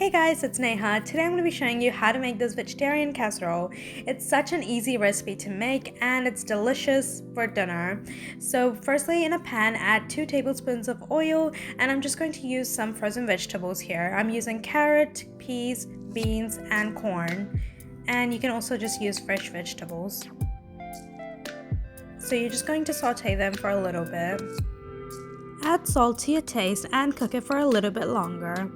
Hey guys, it's Neha. Today I'm going to be showing you how to make this vegetarian casserole. It's such an easy recipe to make and it's delicious for dinner. So firstly, in a pan, add 2 tablespoons of oil, and I'm just going to use some frozen vegetables here. I'm using carrot, peas, beans, and corn. And you can also just use fresh vegetables. So you're just going to saute them for a little bit. Add salt to your taste and cook it for a little bit longer.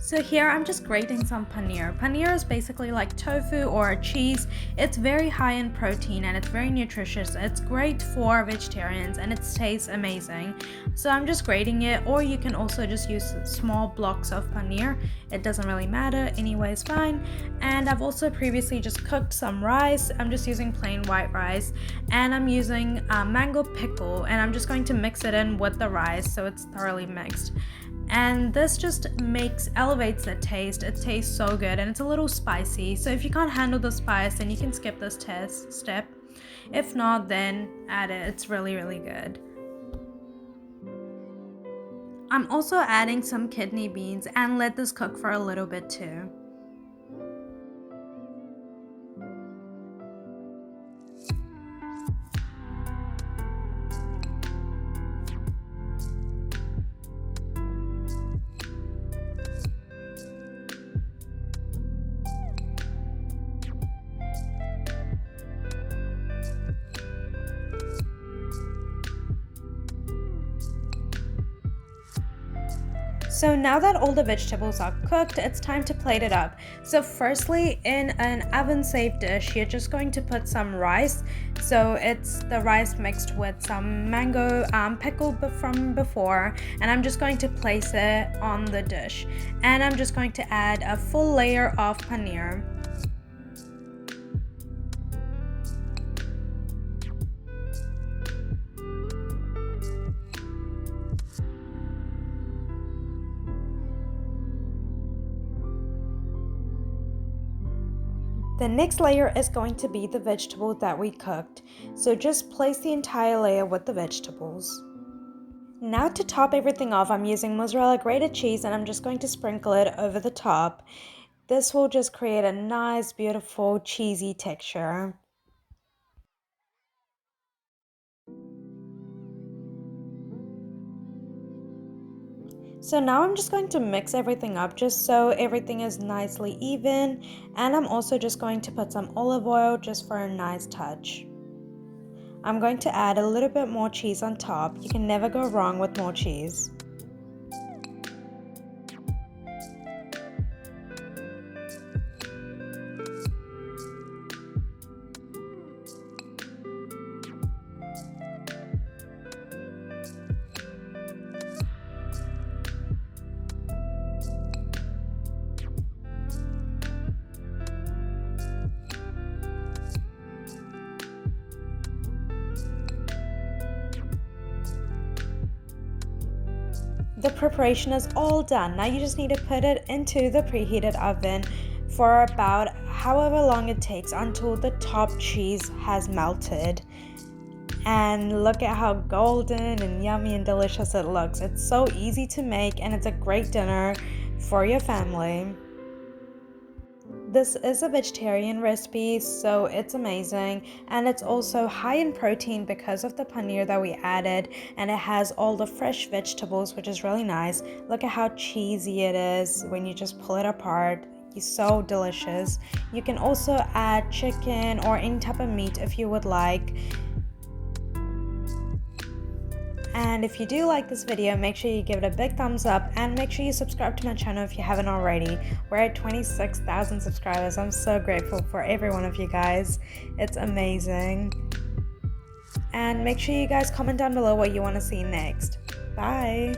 So here I'm just grating some paneer. Paneer is basically like tofu or a cheese. It's very high in protein and it's very nutritious. It's great for vegetarians and it tastes amazing. So I'm just grating it, or you can also just use small blocks of paneer. It doesn't really matter, anyway it's fine. And I've also previously just cooked some rice. I'm just using plain white rice, and I'm using mango pickle, and I'm just going to mix it in with the rice so it's thoroughly mixed. And this just elevates the taste. It tastes so good and it's a little spicy. So if you can't handle the spice, then you can skip this step. If not, then add it. It's really, really good. I'm also adding some kidney beans and let this cook for a little bit too. So now that all the vegetables are cooked, it's time to plate it up. So firstly, in an oven-safe dish, you're just going to put some rice. So it's the rice mixed with some mango pickle from before, and I'm just going to place it on the dish. And I'm just going to add a full layer of paneer. The next layer is going to be the vegetable that we cooked, so just place the entire layer with the vegetables. Now to top everything off, I'm using mozzarella grated cheese, and I'm just going to sprinkle it over the top. This will just create a nice, beautiful, cheesy texture. So now I'm just going to mix everything up just so everything is nicely even, and I'm also just going to put some olive oil just for a nice touch. I'm going to add a little bit more cheese on top. You can never go wrong with more cheese. The preparation is all done. Now you just need to put it into the preheated oven for about however long it takes until the top cheese has melted. And look at how golden and yummy and delicious it looks. It's so easy to make and it's a great dinner for your family. This is a vegetarian recipe, so it's amazing, and it's also high in protein because of the paneer that we added, and it has all the fresh vegetables, which is really nice. Look at how cheesy it is when you just pull it apart. It's so delicious. You can also add chicken or any type of meat if you would like. And if you do like this video, make sure you give it a big thumbs up and make sure you subscribe to my channel if you haven't already. We're at 26,000 subscribers. I'm so grateful for every one of you guys. It's amazing. And make sure you guys comment down below what you want to see next. Bye!